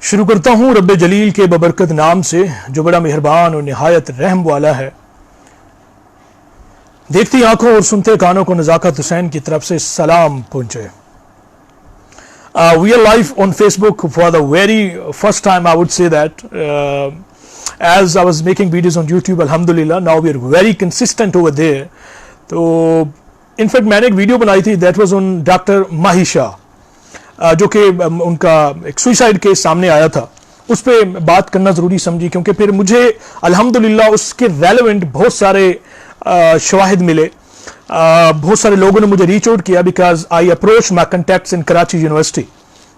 शुरू करता हूँ रब्बे जलील के बबरकत नाम से जो बड़ा मेहरबान और निहायत रहम वाला है। देखती आंखों और सुनते कानों को नज़ाकत हुसैन की तरफ से सलाम पहुंचे। We are live on Facebook for the very first time. I would say that as I was making videos on YouTube, alhamdulillah, now we are very consistent over there. तो इनफैक्ट मैंने एक वीडियो बनाई थी that was on doctor Mahi Shah, जो कि उनका एक suicide case सामने आया था, उस पर बात करना ज़रूरी समझी क्योंकि फिर मुझे अल्हम्दुलिल्लाह उसके रेलेवेंट बहुत सारे शवाहिद मिले। बहुत सारे लोगों ने मुझे रीच आउट किया because I approach my contacts in Karachi university,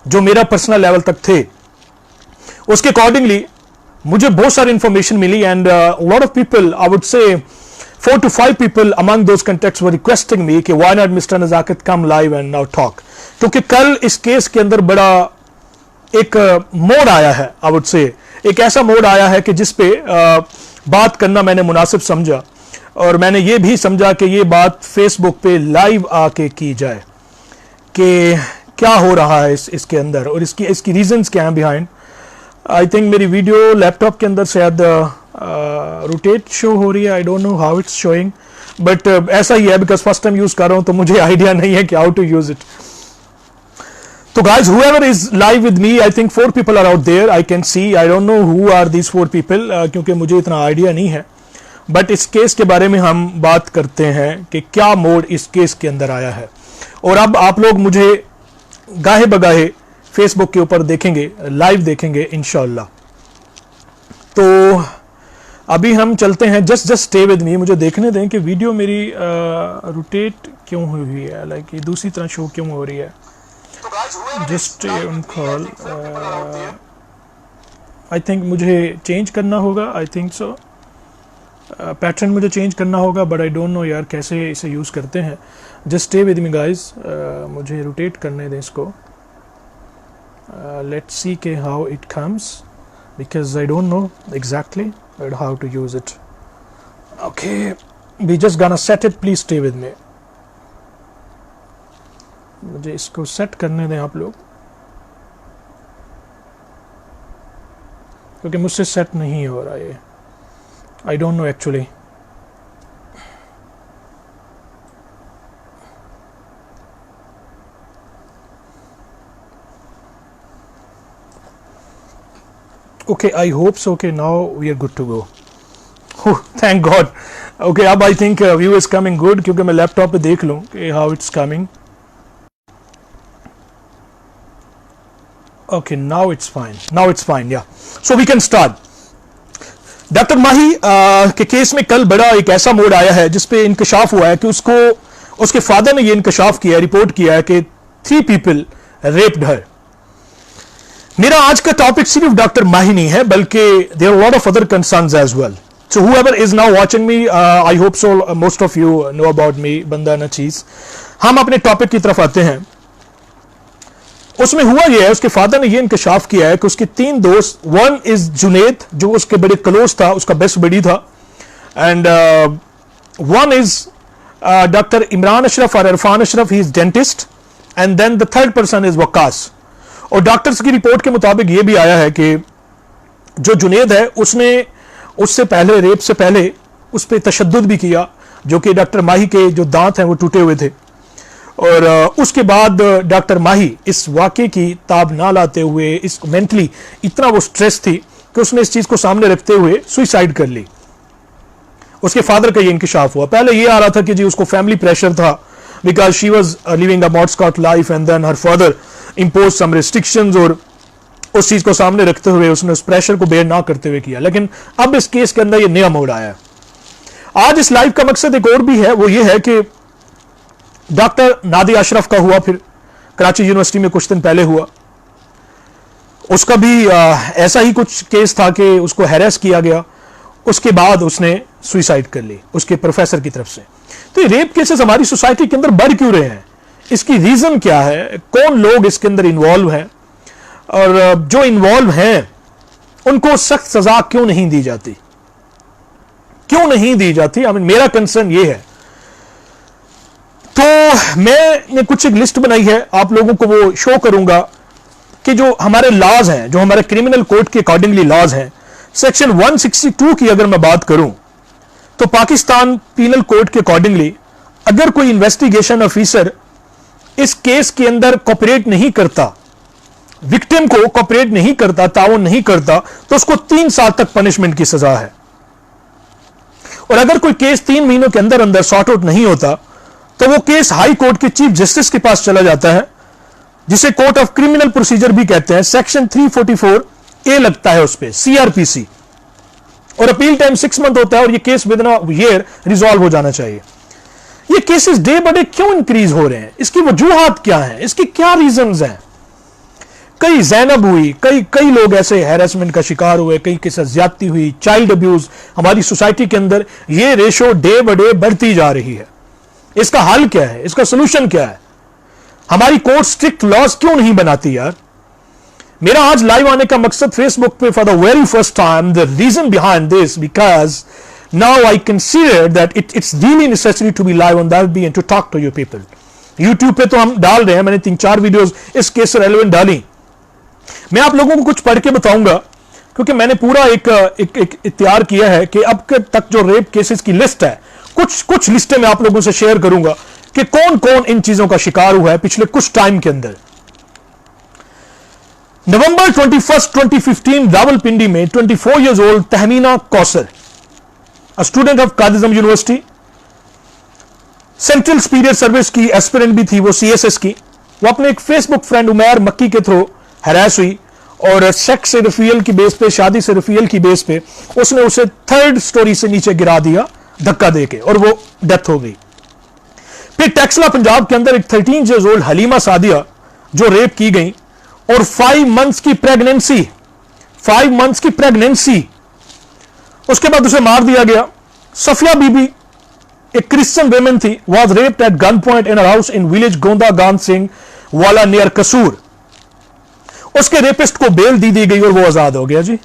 जो मेरा पर्सनल लेवल तक थे। उसके अकॉर्डिंगली मुझे बहुत सारी इंफॉर्मेशन मिली and lot of people, I would say 4 to 5 people among those contacts were requesting me कि why not Mr. Nazakat come live and now talk, क्योंकि कल इस केस के अंदर बड़ा एक मोड़ आया है। आई वुड से एक ऐसा मोड़ आया है कि जिस पे बात करना मैंने मुनासिब समझा और मैंने ये भी समझा कि ये बात फेसबुक पे लाइव आके की जाए कि क्या हो रहा है इसके अंदर और इसकी रीजंस क्या हैं बिहाइंड। आई थिंक मेरी वीडियो लैपटॉप के अंदर शायद रोटेट शो हो रही है, I don't know how it's showing, but ऐसा ही है बिकॉज फर्स्ट टाइम यूज कर रहा हूं तो मुझे आइडिया नहीं है कि हाउ टू यूज इट। तो guys whoever is live with me, I think 4 people are out there, I can see, I don't know who are these 4 people, क्योंकि मुझे इतना आइडिया नहीं है। बट इस केस के बारे में हम बात करते हैं कि क्या मोड़ इस केस के अंदर आया है और अब आप लोग मुझे गाहे बगाहे फेसबुक के ऊपर देखेंगे, लाइव देखेंगे इंशाअल्लाह। तो अभी हम चलते हैं, जस्ट स्टे विद मी, मुझे देखने दें कि वीडियो मेरी रोटेट क्यों हुई है, लाइक ये दूसरी तरह शो क्यों हो रही है। Just on call, I think मुझे चेंज करना होगा, आई थिंक सो पैटर्न मुझे चेंज करना होगा, बट आई डोंट नो यार कैसे इसे यूज़ करते हैं। Just stay with me guys, मुझे रोटेट करने दें इसको, लेट्स सी के how it comes because I don't know exactly how to use it. Okay, we just gonna set it, please stay with me. मुझे इसको set करने दें आप लोग, क्योंकि मुझसे सेट नहीं हो रहा ये, I don't know actually. Okay, I hope so. Okay, now we are good to go. Oh, thank God. Okay, अब I think view is coming good क्योंकि मैं लैपटॉप पे देख लूँ कि how it's coming. Okay, now it's fine. Now it's fine. Yeah. So we can start. Doctor Mahi के case में कल बड़ा एक ऐसा मोड़ आया है जिसपे इंकशाफ हुआ है कि उसके फादर ने ये इंकशाफ किया है, रिपोर्ट किया है कि 3 people raped her. मेरा आज का टॉपिक सिर्फ डॉक्टर माही नहीं है बल्कि there are lot of other concerns as well. So whoever is now watching me, I hope so most of you know about me, बंदा ना चीज। हम अपने टॉपिक की तरफ आते हैं। उसमें हुआ यह है, उसके फादर ने यह इंकशाफ किया है कि उसके 3 दोस्त, वन इज जुनेद जो उसके बड़े क्लोज था, उसका बेस्ट बडी था, and one is doctor Imran Ashraf और Irfan Ashraf, he is dentist, and then the third person is Waqas. और डॉक्टर्स की रिपोर्ट के मुताबिक यह भी आया है कि जो जुनेद है उसने उससे पहले, रेप से पहले उस पर तशद्दुद भी किया, जो कि डॉक्टर माही के जो दांत हैं वो टूटे हुए थे। और उसके बाद डॉक्टर माही इस वाक़े की ताब ना लाते हुए, इस मेंटली इतना वो स्ट्रेस थी कि उसने इस चीज़ को सामने रखते हुए सुसाइड कर ली। उसके फादर का ये इंकशाफ हुआ। पहले ये आ रहा था कि जी उसको फैमिली प्रेशर था because she was living a modest life and then her father impose some restrictions, और उस चीज को सामने रखते हुए उसने उस प्रेशर को बेयर ना करते हुए किया। लेकिन अब इस केस के अंदर ये नया मोड़ आया है। आज इस लाइव का मकसद एक और भी है, वो ये है कि डॉक्टर नादिया अशरफ का हुआ, फिर कराची यूनिवर्सिटी में कुछ दिन पहले हुआ, उसका भी ऐसा ही कुछ केस था कि उसको हैरेस किया गया, उसके बाद उसने सुसाइड कर ली उसके प्रोफेसर की तरफ से। तो ये रेप केसेस हमारी सोसाइटी के अंदर बढ़ क्यों रहे हैं, इसकी रीजन क्या है, कौन लोग इसके अंदर इन्वॉल्व हैं, और जो इन्वॉल्व हैं उनको सख्त सजा क्यों नहीं दी जाती, क्यों नहीं दी जाती? मेरा कंसर्न ये है। तो मैंने कुछ एक लिस्ट बनाई है, आप लोगों को वो शो करूंगा कि जो हमारे लॉज हैं, जो हमारे क्रिमिनल कोड के अकॉर्डिंगली लॉज हैं, सेक्शन 162 की अगर मैं बात करूं तो पाकिस्तान पीनल कोड के अकॉर्डिंगली अगर कोई इन्वेस्टिगेशन ऑफिसर इस केस के अंदर कोऑपरेट नहीं करता, विक्टिम को कोऑपरेट नहीं करता, ताउन नहीं करता, तो उसको 3 साल तक पनिशमेंट की सजा है। और अगर कोई केस 3 महीनों के अंदर अंदर सॉर्ट आउट नहीं होता तो वो केस हाई कोर्ट के चीफ जस्टिस के पास चला जाता है, जिसे कोर्ट ऑफ क्रिमिनल प्रोसीजर भी कहते हैं। सेक्शन 344 ए लगता है उस पर, सीआरपीसी, और अपील टाइम 6 मंथ होता है और ये case with in year resolve हो जाना चाहिए। ये केसेस डे बाय डे क्यों इंक्रीज हो रहे हैं? इसकी वजूहात क्या है? इसकी क्या रीजंस हैं? कई जैनब हुई, कई लोग ऐसे हैरेसमेंट का शिकार हुए, कई के साथ ज्यादती हुई, चाइल्ड अब्यूज हमारी सोसाइटी के अंदर ये रेशो डे बाय डे बढ़ती जा रही है। इसका हल क्या है? इसका सोल्यूशन क्या है? हमारी कोर्ट स्ट्रिक्ट लॉज क्यों नहीं बनाती यार? मेरा आज लाइव आने का मकसद फेसबुक पे for the very first time, the reason behind this, because now I consider that it's really necessary to be live on that and to talk to you people. YouTube पे तो हम डाल रहे हैं, मैंने 3-4 वीडियोस इस case से relevant डाली। मैं आप लोगों को कुछ पढ़ के बताऊंगा, क्योंकि मैंने पूरा एक तैयार किया है कि अब तक जो रेप केसेस की लिस्ट है, कुछ लिस्टें मैं आप लोगों से शेयर करूंगा कि कौन कौन इन चीजों का शिकार हुआ है पिछले कुछ टाइम के अंदर। नवंबर 21, 2015 रावलपिंडी में 24 years old Tahmina Kausar, a student of Quaid-e-Azam university, central superior service की एस्पिरेंट भी थी वो, सीएसएस की। वो अपने एक फेसबुक फ्रेंड उमैर मक्की के थ्रू हैरेस हुई और सेक्स से रफियल की बेस पे, शादी से रफियल की बेस पे उसने उसे 3rd स्टोरी से नीचे गिरा दिया धक्का देके, और वो डेथ हो गई। फिर टेक्सला पंजाब के अंदर एक 13 years old हलीमा सादिया जो रेप की गई और 5 months की प्रेगनेंसी, 5 months की प्रेगनेंसी, उसके बाद उसे मार दिया गया। सफिया बीबी एक क्रिश्चियन वेमेन थी, was raped at gun point in house in village Gonda Gan Singh वाला नियर कसूर। उसके रेपिस्ट को बेल दी गई और वो आजाद हो गया जी।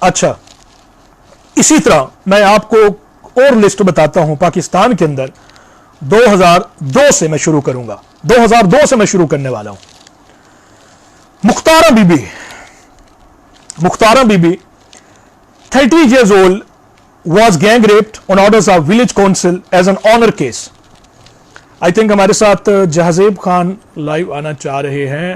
अच्छा, इसी तरह मैं आपको और लिस्ट बताता हूं पाकिस्तान के अंदर 2002 से मैं शुरू करूंगा, 2002 से मैं शुरू करने वाला हूं। मुख्तारा बीबी 30 years old was gang raped on orders of village council as an honor case. I think हमारे साथ जहजेब खान लाइव आना चाह रहे हैं।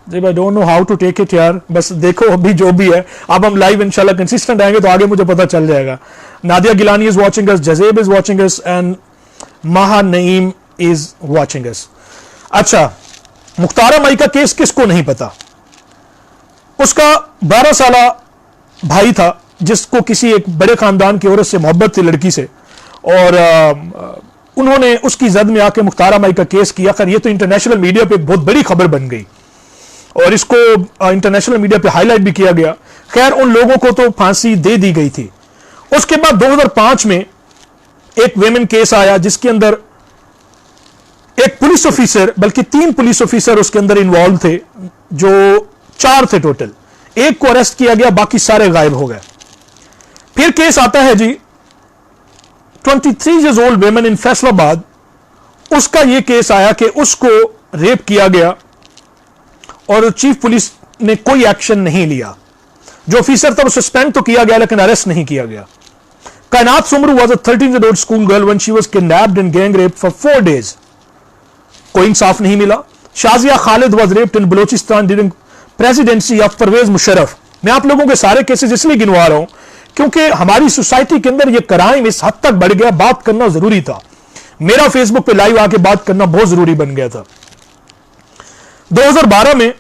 I don't know how to take it यार, बस देखो अभी जो भी है, अब हम लाइव इंशाल्लाह कंसिस्टेंट आएंगे तो आगे मुझे पता चल जाएगा। Nadia Gilani is watching us, Zajeb is watching us and Maha Naeem is watching अस। अच्छा, मुख्तारा माई का केस किसको नहीं पता? उसका 12 साल भाई था जिसको किसी एक बड़े खानदान की औरत से मोहब्बत थी, लड़की से, और उन्होंने उसकी जद में आके मुख्तारा माई का केस किया। खैर ये तो इंटरनेशनल मीडिया पे बहुत बड़ी खबर बन गई और इसको इंटरनेशनल मीडिया पे हाईलाइट भी किया गया। खैर उन लोगों को तो फांसी दे दी गई थी। उसके बाद 2005 में एक वेमेन केस आया जिसके अंदर एक पुलिस ऑफिसर, बल्कि 3 पुलिस ऑफिसर उसके अंदर इन्वॉल्व थे, जो 4 थे टोटल। एक को अरेस्ट किया गया, बाकी सारे गायब हो गए। फिर केस आता है जी 23 years old women in Faisalabad. उसका यह केस आया कि उसको रेप किया गया और चीफ पुलिस ने कोई एक्शन नहीं लिया। जो ऑफिसर था वो सस्पेंड तो किया गया लेकिन अरेस्ट नहीं किया गया। कायनात Soomro was a 13 year old school girl when she was kidnapped and gang raped for 4 days. कोई इंसाफ नहीं मिला। Shazia Khalid was raped in Balochistan during presidency of Pervez Musharraf. मैं आप लोगों के सारे केसेस इसलिए गिनवा रहा हूं क्योंकि हमारी सोसाइटी के अंदर यह क्राइम इस हद तक बढ़ गया, बात करना जरूरी था। मेरा फेसबुक पे लाइव आके बात करना बहुत जरूरी बन गया था। 2012 में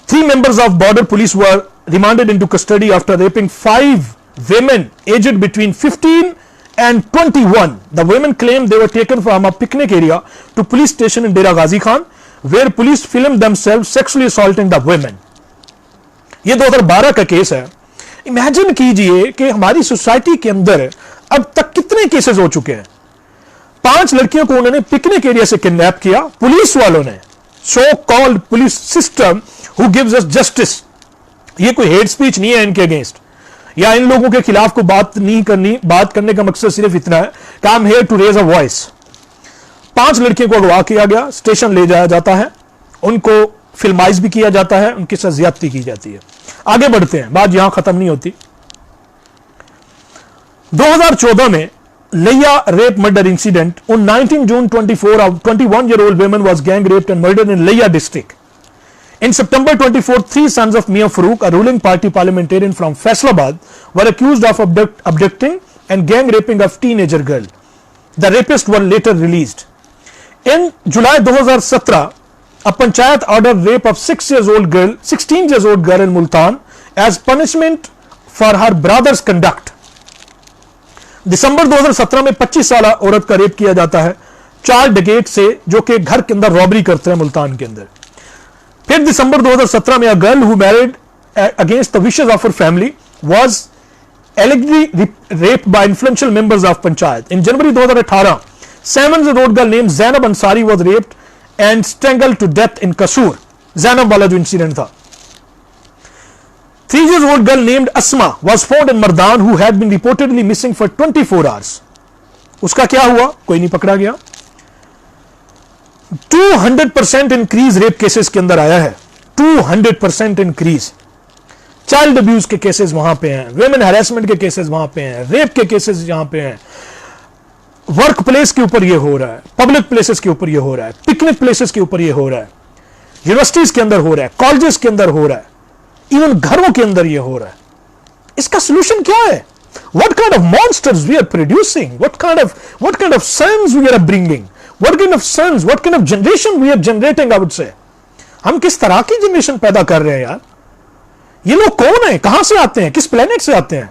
3 members of border police were remanded into custody after raping 5 women aged between 15 and 21. The women claimed they were taken from a picnic area to police station in Dera Ghazi Khan, where police filmed themselves sexually assaulting the women. ये 2012 का case है। Imagine कीजिए कि हमारी society के अंदर अब तक कितने केसेस हो चुके हैं। 5 लड़कियों को उन्होंने पिकनिक एरिया से किडनैप किया, पुलिस वालों ने, so called police system who gives us justice. ये कोई हेट स्पीच नहीं है इनके अगेंस्ट या इन लोगों के खिलाफ को बात नहीं करनी। बात करने का मकसद सिर्फ इतना है कि I am here to raise a voice. 5 लड़कियों को अगवा किया गया, स्टेशन ले जाया जाता है उनको फिल्माइज भी किया जाता है, उनके साथ ज्यादती की जाती है। आगे बढ़ते हैं, बात यहां खत्म नहीं होती। 2014 में Layya rape murder incident on 19 June 24 a 21-year-old woman was gang raped and murdered in Layya district. In September 24, 3 sons of Mia Farooq, a ruling party parliamentarian from Faisalabad, were accused of abducting and gang raping a teenager girl. The rapists were later released. In July 2017, a panchayat ordered rape of 16 years old girl in Multan as punishment for her brother's conduct. दिसंबर 2017 में 25 साल औरत का rape किया जाता है 4 डकैत से, जो कि घर के अंदर रॉबरी करते हैं मुल्तान के अंदर। फिर दिसंबर 2017 में a girl who married against the wishes of her family was allegedly raped by influential members of panchayat. In January 2018, 7-year-old girl named Zainab Ansari was raped and strangled to death in Kasur. Zainab वाला जो incident था। 3-year-old girl named Asma was found in Mardan who had been reportedly missing for 24 hours. उसका क्या हुआ? कोई नहीं पकड़ा गया। 200% इंक्रीज रेप केसेस के अंदर आया है, 200% इंक्रीज। चाइल्ड अब्यूज के केसेस वहां पे हैं, वुमेन हैरेसमेंट के केसेस वहां पे हैं, रेप के केसेस यहां पे हैं, वर्क प्लेस के ऊपर ये हो रहा है, पब्लिक प्लेसेस के ऊपर ये हो रहा है, पिकनिक प्लेसेस के ऊपर ये हो रहा है, यूनिवर्सिटीज के अंदर हो रहा है, कॉलेजेस के अंदर हो रहा है, इवन घरों के अंदर ये हो रहा है। इसका सोल्यूशन क्या है? What kind of monsters we are producing? What kind of sons we are bringing? What kind of sons? What kind of generation we are generating? I would say, हम किस तरह की जनरेशन पैदा कर रहे हैं यार? ये लोग कौन है? कहां से आते हैं? किस प्लेनेट से आते हैं?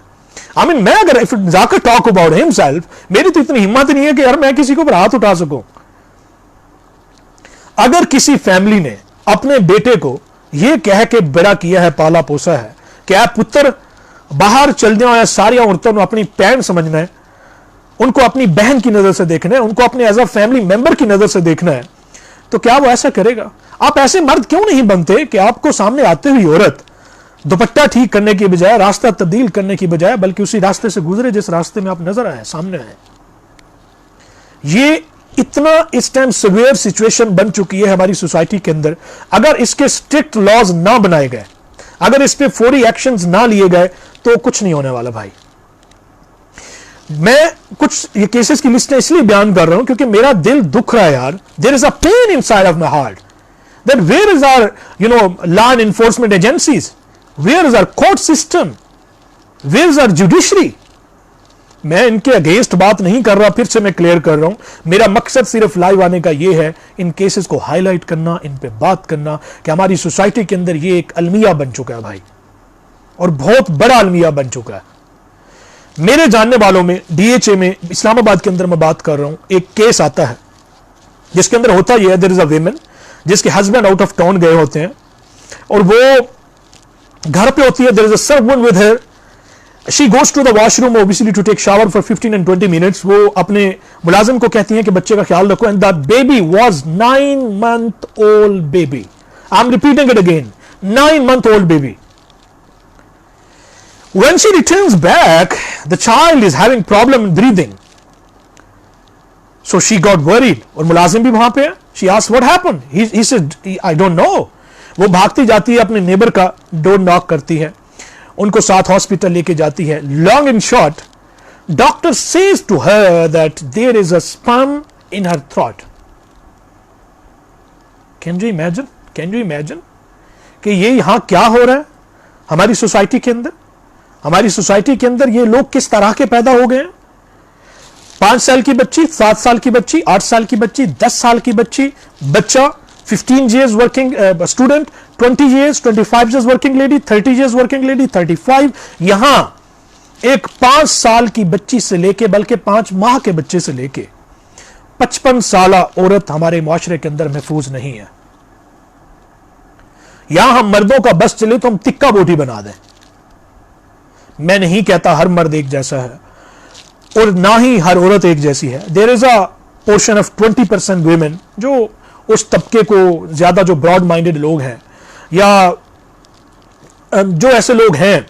I mean, मैं अगर जाकर टॉक अबाउट हिमसेल्फ, मेरी तो इतनी हिम्मत नहीं है कि यार मैं किसी के ऊपर हाथ उठा सकूं। अगर किसी फैमिली ने अपने बेटे को यह कह के बड़ा किया है, पाला पोसा है कि आप पुत्र बाहर चल जाओ, या सारी औरतों को अपनी पैन समझना है, उनको अपनी बहन की नजर से देखना है, उनको अपने एज अ फैमिली मेंबर की नजर से देखना है, तो क्या वो ऐसा करेगा? आप ऐसे मर्द क्यों नहीं बनते कि आपको सामने आते हुई औरत दुपट्टा ठीक करने की बजाय, रास्ता तब्दील करने की बजाय, बल्कि उसी रास्ते से गुजरे जिस रास्ते में आप नजर आए, सामने आए। ये इतना इस टाइम सिवियर सिचुएशन बन चुकी है हमारी सोसाइटी के अंदर। अगर इसके स्ट्रिक्ट लॉज ना बनाए गए, अगर इस पे फौरी एक्शंस ना लिए गए, तो कुछ नहीं होने वाला भाई। मैं कुछ ये केसेस की लिस्टें इसलिए बयान कर रहा हूं क्योंकि मेरा दिल दुख रहा है यार। There is a pain inside of my heart that where is our law and enforcement agencies, where is our court system, where is our judiciary. मैं इनके अगेंस्ट बात नहीं कर रहा, फिर से मैं क्लियर कर रहा हूं। मेरा मकसद सिर्फ लाइव आने का यह है, इन केसेस को हाईलाइट करना, इन पे बात करना कि हमारी सोसाइटी के अंदर ये एक अलमिया बन चुका है भाई, और बहुत बड़ा अलमिया बन चुका है। मेरे जानने वालों में डीएचए में इस्लामाबाद के अंदर मैं बात कर रहा हूं, एक केस आता है जिसके अंदर होता यह है, देयर इज अ वुमन जिसके हस्बैंड आउट ऑफ टाउन गए होते हैं और वो घर पे होती है, there is a servant with her, she goes to the washroom obviously to take shower for 15 and 20 minutes। वो अपने मुलाजिम को कहती हैं कि बच्चे का ख्याल रखो, and the baby was 9-month old baby. I am repeating it again, 9-month old baby. When she returns back, the child is having problem in breathing. So she got worried. और मुलाजिम भी वहां पे है। She asked what happened. He said, I don't know. वो भागती जाती है, अपने नेबर का डोर नॉक करती है, उनको साथ हॉस्पिटल लेके जाती है। Long in short, doctor says to her that there is a sperm in her throat. Can you imagine? Can you imagine कि ये यहां क्या हो रहा है हमारी सोसाइटी के अंदर? हमारी सोसाइटी के अंदर ये लोग किस तरह के पैदा हो गए हैं? 5 साल की बच्ची, 7 साल की बच्ची, 8 साल की बच्ची, 10 साल की बच्ची, बच्चा 15 years working student, 20 years, 25 years working lady, 30 years working lady, 35। यहां एक 5 साल की बच्ची से लेके, बल्कि 5 माह के बच्चे से लेके 55 साल औरत हमारे मुआशरे के अंदर महफूज नहीं है। यहां हम मर्दों का बस चले तो हम तिक्का बोटी बना दें। मैं नहीं कहता हर मर्द एक जैसा है और ना ही हर औरत एक जैसी है। There is a portion of 20% women, जो उस तबके को ज्यादा, जो ब्रॉड माइंडेड लोग हैं या जो ऐसे लोग हैं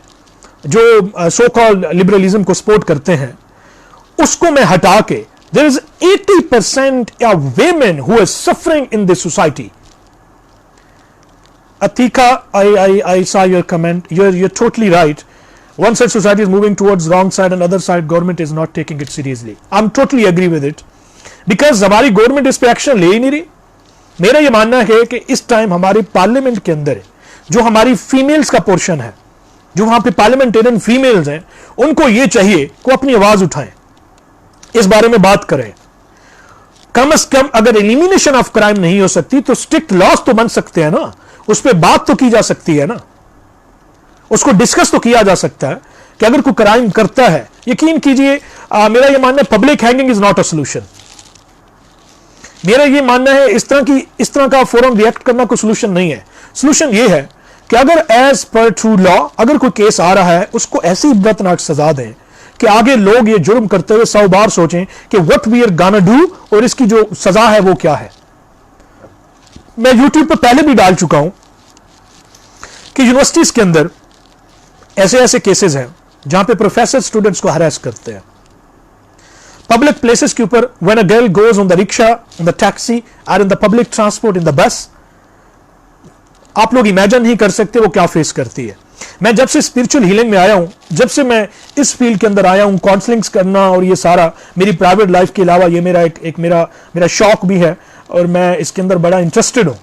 जो सो कॉल्ड लिबरलिज्म को सपोर्ट करते हैं, उसको मैं हटा के there is 80% women who are suffering in this society. Atika, I saw your comment. You're totally right. One side society is moving towards wrong side and other side government is not taking it seriously. I'm totally agree with it. Because हमारी government इस पे action ले ही नहीं रही. मेरा ये मानना है कि इस टाइम हमारे पार्लियामेंट के अंदर जो हमारी फीमेल्स का पोर्शन है, जो वहां पे पार्लियामेंटेरियन फीमेल्स हैं, उनको ये चाहिए कि अपनी आवाज उठाएं, इस बारे में बात करें. कम से कम अगर एलिमिनेशन ऑफ क्राइम नहीं हो सकती तो स्ट्रिक्ट लॉस तो बन सकते हैं ना, उस पर बात तो की जा सकती है ना, उसको डिस्कस तो किया जा सकता है कि अगर कोई क्राइम करता है. यकीन कीजिए मेरा यह मानना है public hanging is not a solution. मेरा यह मानना है इस तरह का फौरन रिएक्ट करना कोई सोल्यूशन नहीं है. सोल्यूशन यह है कि अगर एज पर ट्रू लॉ अगर कोई केस आ रहा है उसको ऐसी इब्रतनाक सजा दें कि आगे लोग ये जुर्म करते हुए 100 बार सोचें कि what we are gonna do और इसकी जो सजा है वो क्या है. मैं यूट्यूब पर पहले भी डाल चुका हूं कि यूनिवर्सिटीज के अंदर ऐसे ऐसे केसेस हैं जहां पे प्रोफेसर स्टूडेंट्स को हरास करते हैं. पब्लिक प्लेसेस के ऊपर when a girl goes on the rickshaw, in the taxi और in the public transport, in the bus, आप लोग इमेजिन नहीं कर सकते वो क्या फेस करती है. मैं जब से स्पिरिचुअल हीलिंग में आया हूं, जब से मैं इस फील्ड के अंदर आया हूं, काउंसलिंग्स करना और ये सारा मेरी प्राइवेट लाइफ के अलावा ये मेरा शौक भी है और मैं इसके अंदर बड़ा इंटरेस्टेड हूं.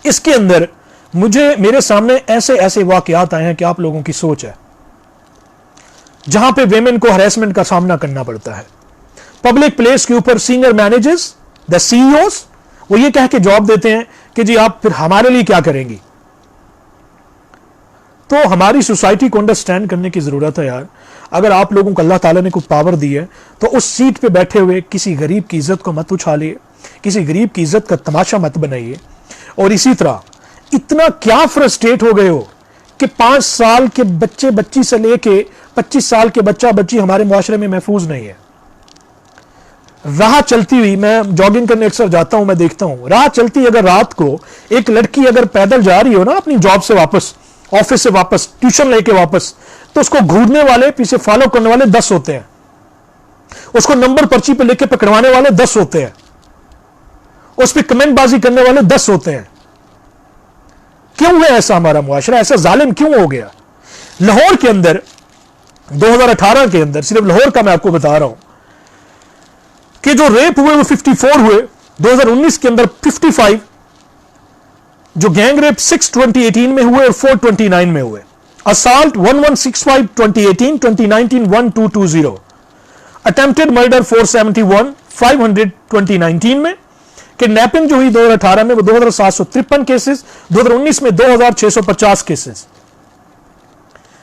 इसके अंदर मेरे सामने ऐसे ऐसे वाकयात आए हैं कि आप लोगों की सोच है जहां पे वेमेन को हरेसमेंट का सामना करना पड़ता है. पब्लिक प्लेस के ऊपर सीनियर मैनेजर्स, द सीईओज, वो ये कह के जॉब देते हैं कि जी आप फिर हमारे लिए क्या करेंगी. तो हमारी सोसाइटी को अंडरस्टैंड करने की जरूरत है यार. अगर आप लोगों को अल्लाह ताला ने कोई पावर दी है तो उस सीट पे बैठे हुए किसी गरीब की इज्जत को मत उछालिए, किसी गरीब की इज्जत का तमाशा मत बनाइए. और इसी तरह इतना क्या फ्रस्ट्रेट हो गए हो कि 5 साल के बच्चे बच्ची से लेके 25 साल के बच्चा बच्ची हमारे मुआशरे में महफूज नहीं है. राह चलती हुई, मैं जॉगिंग करने अक्सर जाता हूं, मैं देखता हूं राह चलती अगर रात को एक लड़की अगर पैदल जा रही हो ना अपनी जॉब से वापस, ऑफिस से वापस, ट्यूशन लेके वापस, तो उसको घूरने वाले, पीछे फॉलो करने वाले 10 होते हैं. उसको नंबर पर्ची पे लेके पकड़वाने वाले 10 होते हैं. उस पर कमेंटबाजी करने वाले 10 होते हैं. क्यों है ऐसा हमारा मुआशरा, ऐसा जालिम क्यों हो गया. लाहौर के अंदर 2018 के अंदर, सिर्फ लाहौर का मैं आपको बता रहा हूं कि जो रेप हुए वो 54 हुए. 2019 के अंदर 55, जो गैंग रेप 6/2018 में हुए और 4/29 में हुए. असॉल्ट 1165 2018, 2019 1220. अटेम्प्टेड मर्डर 471, 500 2019 में. किडनैपिंग जो हुई 2018 में वो 2753 केसेस, 2019 में 2650 केसेस.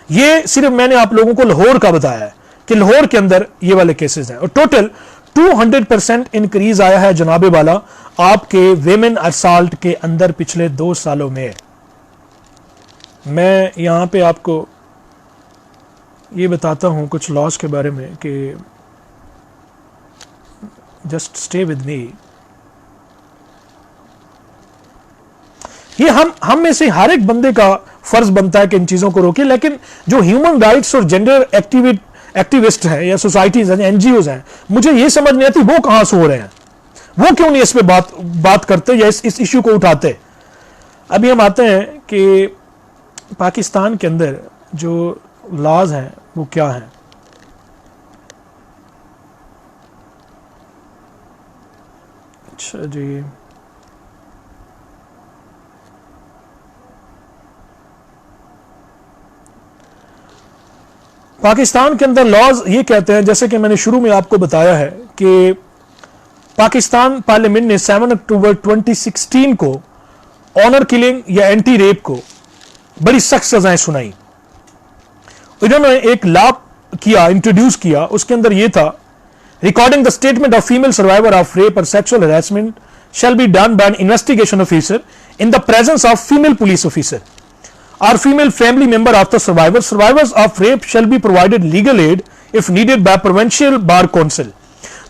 ये सिर्फ मैंने आप लोगों को लाहौर का बताया है कि लाहौर के अंदर ये वाले केसेस हैं. और टोटल 200% इंक्रीज आया है जनाबे वाला आपके वेमेन असॉल्ट के अंदर पिछले 2 सालों में. मैं यहां पे आपको ये बताता हूं कुछ लॉस के बारे में कि जस्ट स्टे विद मी. ये हम में से हर एक बंदे का फर्ज बनता है कि इन चीजों को रोके, लेकिन जो ह्यूमन राइट्स और जेंडर एक्टिविस्ट हैं या सोसाइटीज हैं, एनजीओज हैं, मुझे ये समझ नहीं आती वो कहां सो रहे हैं, वो क्यों नहीं इस पे बात करते या इस इश्यू को उठाते. अभी हम आते हैं कि पाकिस्तान के अंदर जो लॉज हैं वो क्या हैं. अच्छा जी, पाकिस्तान के अंदर लॉज ये कहते हैं, जैसे कि मैंने शुरू में आपको बताया है कि पाकिस्तान पार्लियामेंट ने 7 अक्टूबर 2016 को ऑनर किलिंग या एंटी रेप को बड़ी सख्त सजाएं सुनाई. इन्होंने एक लॉ किया, इंट्रोड्यूस किया, उसके अंदर यह था recording the statement of female survivor of rape और sexual harassment shall be done by an investigation officer in the presence of female police officer or female family member of the survivor. Survivors of rape shall be provided legal aid if needed by provincial bar council.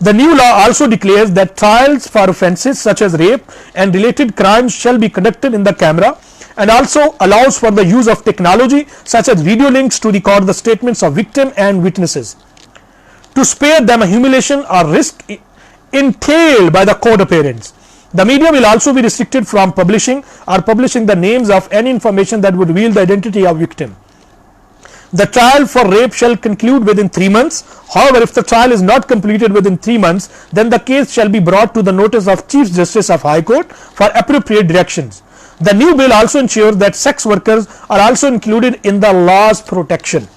The new law also declares that trials for offences such as rape and related crimes shall be conducted in the camera and also allows for the use of technology such as video links to record the statements of victim and witnesses to spare them a humiliation or risk entailed by the court appearance. The media will also be restricted from publishing or publishing the names of any information that would reveal the identity of victim. The trial for rape shall conclude within 3 months. However, if the trial is not completed within 3 months, then the case shall be brought to the notice of Chief Justice of High Court for appropriate directions. The new bill also ensures that sex workers are also included in the law's protection.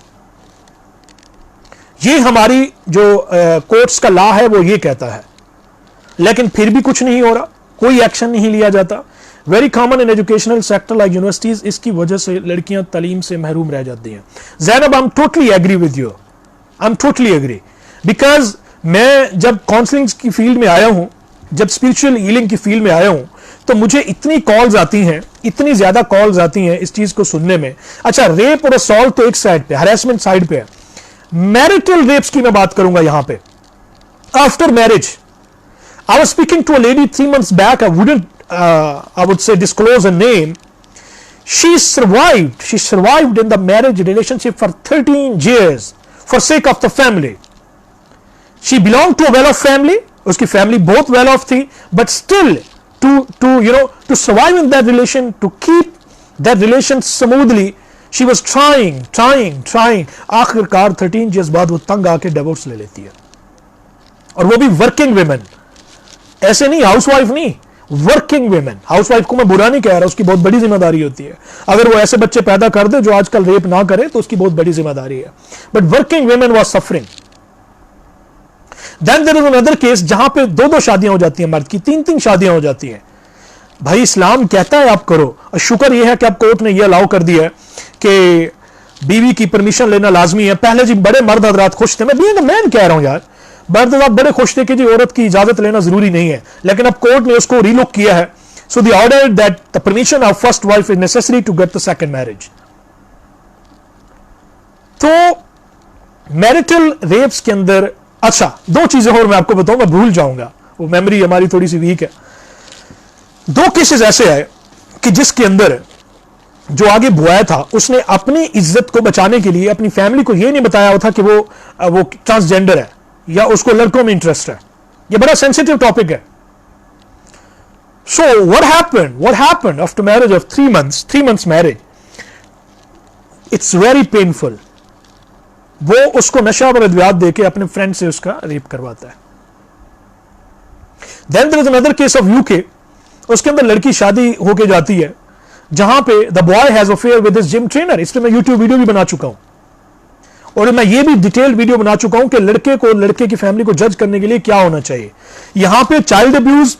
ये हमारी जो courts का law है वो ये कहता है, लेकिन फिर भी कुछ नहीं हो रहा, कोई एक्शन नहीं लिया जाता. Very common in educational sector like universities. इसकी वजह से लड़कियां तालीम से महरूम रह जाती हैं. Zainab, I am totally agree with you, I am totally agree. Because मैं जब काउंसलिंग की फील्ड में आया हूं, जब स्पिरिचुअल हीलिंग की फील्ड में आया हूं, तो मुझे इतनी कॉल्स आती हैं, इतनी ज्यादा कॉल्स आती हैं इस चीज को सुनने में. अच्छा, रेप और असॉल्ट तो एक साइड पे, हरेसमेंट साइड पे है. मैरिटल रेप्स की मैं बात करूंगा यहां पे. After marriage, I was speaking to a lady 3 months back. I would say disclose her name. She survived in the marriage relationship for 13 years for sake of the family. She belonged to a well-off family. उसकी family बहुत well-off थी, but still to survive in that relation, to keep that relation smoothly, she was trying. आखिरकार 13 years बाद वो तंग आके divorce ले लेती है, और वो भी वर्किंग विमेन. ऐसे नहीं, हाउसवाइफ नहीं, वर्किंग वेमेन. हाउसवाइफ को मैं बुरा नहीं कह रहा, उसकी बहुत बड़ी जिम्मेदारी होती है. अगर वो ऐसे बच्चे पैदा कर दे जो आजकल रेप ना करे तो उसकी बहुत बड़ी जिम्मेदारी है. But working women was suffering. Then there is another case जहां पे 2 शादियां हो जाती हैं मर्द की, 3 शादियां हो जाती हैं. भाई इस्लाम कहता है आप करो, और शुक्र यह है कि अब कोर्ट ने यह अलाउ कर दिया है कि बीवी की परमिशन लेना लाजमी है. पहले जी बड़े मर्द हजरात खुश थे, मैं बीइंग अ मैन कह रहा हूं यार, मर्द हजरात बड़े खुश थे कि जी औरत की इजाजत लेना जरूरी नहीं है, लेकिन अब कोर्ट ने उसको रीलुक किया है. So the order that the permission of first wife is necessary to get the second marriage. तो मैरिटल रेप्स के अंदर, अच्छा 2 चीजें और मैं आपको बताऊं, मैं भूल जाऊंगा, वो मेमोरी हमारी थोड़ी सी वीक है. 2 केसेस ऐसे आए कि जिसके अंदर जो आगे बुआया था उसने अपनी इज्जत को बचाने के लिए अपनी फैमिली को यह नहीं बताया था कि वो ट्रांसजेंडर है या उसको लड़कों में इंटरेस्ट है. ये बड़ा सेंसिटिव टॉपिक है. So what happened after marriage of 3 months marriage, it's very painful. वो उसको नशा और अद्वियात देके अपने फ्रेंड से उसका रेप करवाता है. Then there is another case of UK. उसके अंदर लड़की शादी होके जाती है जहां पे the boy has affair with his gym trainer. इस पे मैं यूट्यूब वीडियो भी बना चुका हूं, और मैं ये भी डिटेल्ड वीडियो बना चुका हूं कि लड़के की फैमिली को जज करने के लिए क्या होना चाहिए. यहां पे child abuse,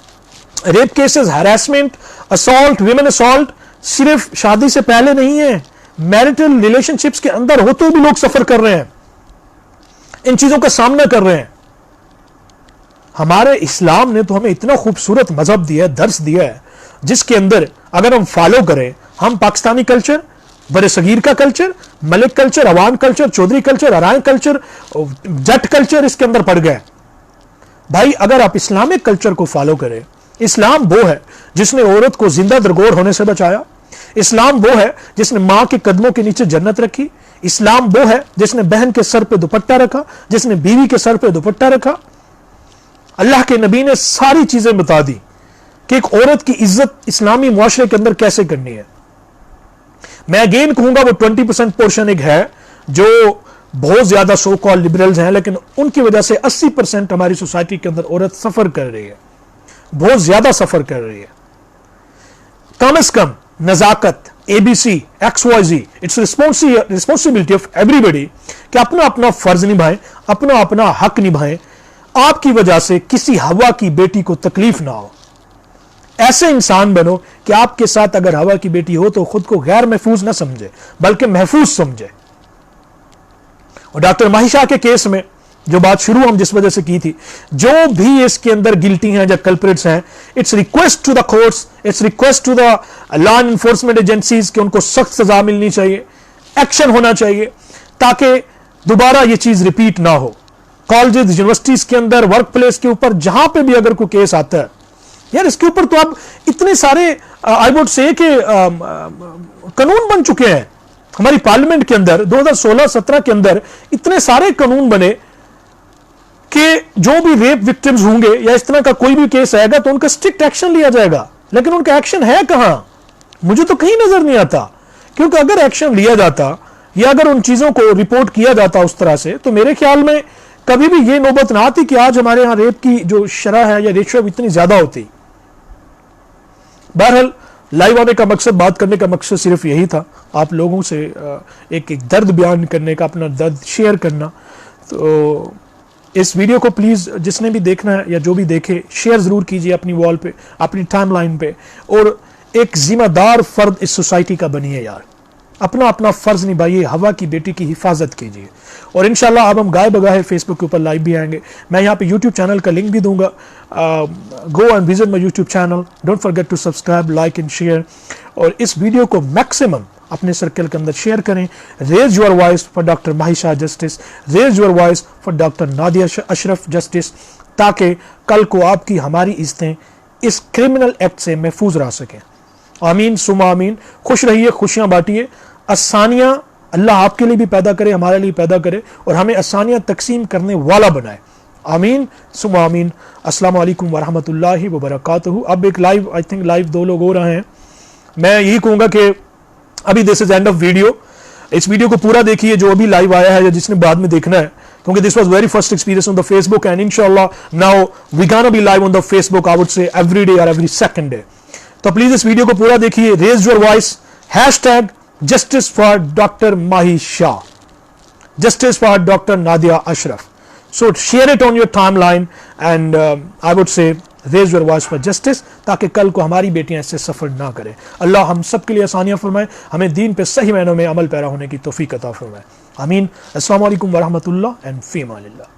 rape cases, harassment, assault, women assault सिर्फ शादी से पहले नहीं है, मैरिटल रिलेशनशिप्स के अंदर होते भी लोग सफर कर रहे हैं, इन चीजों का सामना कर रहे हैं. हमारे इस्लाम ने तो हमें इतना खूबसूरत मजहब दिया है, दर्स दिया है, जिसके अंदर अगर हम फॉलो करें, हम पाकिस्तानी कल्चर, बड़े सगीर का culture, Malik culture, Awan culture, Chaudhry culture, Arain culture, Jat culture इसके अंदर पड़ गए. भाई अगर आप इस्लामिक कल्चर को फॉलो करें, इस्लाम वो है जिसने औरत को जिंदा दरगोर होने से बचाया. इस्लाम वो है जिसने मां के कदमों के नीचे जन्नत रखी. इस्लाम वो है जिसने बहन के सर पे दुपट्टा रखा, जिसने बीवी के सर पे दुपट्टा रखा. अल्लाह के नबी ने सारी चीजें बता दी कि एक औरत की इज्जत इस्लामी मुआशरे के अंदर कैसे करनी है. मैं अगेन कहूंगा वो 20% पोर्शन एक है जो बहुत ज्यादा सो कॉल लिबरल्स हैं, लेकिन उनकी वजह से 80% हमारी सोसाइटी के अंदर औरत सफर कर रही है, बहुत ज्यादा सफर कर रही है. कम से कम नजाकत, ABC, XYZ, it's responsibility of everybody कि अपना अपना फर्ज निभाएं, अपना अपना हक निभाएं. आपकी वजह से किसी हवा की बेटी को तकलीफ ना हो. ऐसे इंसान बनो कि आपके साथ अगर हवा की बेटी हो तो खुद को गैर महफूज ना समझे, बल्कि महफूज समझे. और डॉक्टर माहिशा के केस में जो बात शुरू हम जिस वजह से की थी, जो भी इसके अंदर गिल्टी हैं या कल्प्रिट्स हैं, it's request to the courts, it's request to the law enforcement agencies कि उनको सख्त सजा मिलनी चाहिए, एक्शन होना चाहिए, ताकि दोबारा ये चीज रिपीट ना हो. कॉलेजेस, यूनिवर्सिटीज के अंदर, वर्क प्लेस के ऊपर, जहां पे भी अगर कोई केस आता है, यार इसके ऊपर तो अब इतने सारे आई वुड से कि कानून बन चुके हैं. हमारी पार्लियामेंट के अंदर 2016-17 के अंदर इतने सारे कानून बने कि जो भी रेप विक्टिम्स होंगे या इस तरह का कोई भी केस आएगा तो उनका स्ट्रिक्ट एक्शन लिया जाएगा, लेकिन उनका एक्शन है कहां? मुझे तो कहीं नजर नहीं आता। क्योंकि अगर एक्शन लिया जाता या अगर उन चीजों को रिपोर्ट किया जाता उस तरह से, तो मेरे ख्याल में कभी भी ये नौबत ना आती कि आज हमारे यहां रेप की जो शरह है या रेशो इतनी ज्यादा होती। बहरहाल लाइव आने का मकसद, बात करने का मकसद सिर्फ यही था, आप लोगों से एक दर्द बयान करने का, अपना दर्द शेयर करना। तो इस वीडियो को प्लीज़ जिसने भी देखना है या जो भी देखे, शेयर ज़रूर कीजिए अपनी वॉल पे, अपनी टाइमलाइन पे, और एक जिम्मेदार फ़र्द इस सोसाइटी का बनिए यार। अपना अपना फ़र्ज़ निभाइए, हवा की बेटी की हिफाजत कीजिए। और इंशाल्लाह अब हम गाय बगाए फेसबुक के ऊपर लाइव भी आएंगे। मैं यहाँ पे यूट्यूब चैनल का लिंक भी दूंगा, go and visit my YouTube channel, don't forget to subscribe, like and share. और इस वीडियो को मैक्सिमम अपने सर्कल के अंदर शेयर करें। Raise your voice for doctor Mahi Shah justice, raise your voice for doctor Nadia Ashraf justice, ताकि कल को आपकी हमारी इज्जतें इस क्रिमिनल एक्ट से महफूज रह सकें। आमीन सुमा आमीन। खुश रहिए, खुशियां बांटिए, आसानियां अल्लाह आपके लिए भी पैदा करे, हमारे लिए पैदा करे, और हमें आसानियां तकसीम करने वाला बनाए। आमीन सुमा आमीन। अस्सलाम वालेकुम वरहमतुल्लाहि वबरकातुहू। अब एक लाइव, आई थिंक लाइव 2 लोग हो रहे हैं। मैं यही कहूंगा कि अभी this is end of video. इस वीडियो को पूरा देखिए जो अभी लाइव आया है या जिसने बाद में देखना है, क्योंकि this was very first experience on the Facebook, and इंशाल्लाह now we gonna be live on the Facebook, I would say every day और एवरी सेकंड डे। तो प्लीज इस वीडियो को पूरा देखिए। Raise your voice, hashtag justice for doctor Mahi Shah, justice for doctor Nadia Ashraf. So share it on your timeline and I would say raise your voice for justice, ताकि कल को हमारी बेटियां इससे सफर ना करें। अल्लाह हम सब के लिए आसानियां फरमाए, हमें दीन पे सही मायनों में अमल पैरा होने की तौफीक अता फरमाए। आमीन। अस्सलाम वालेकुम वरहमतुल्लाह एंड फी अमानिल्लाह।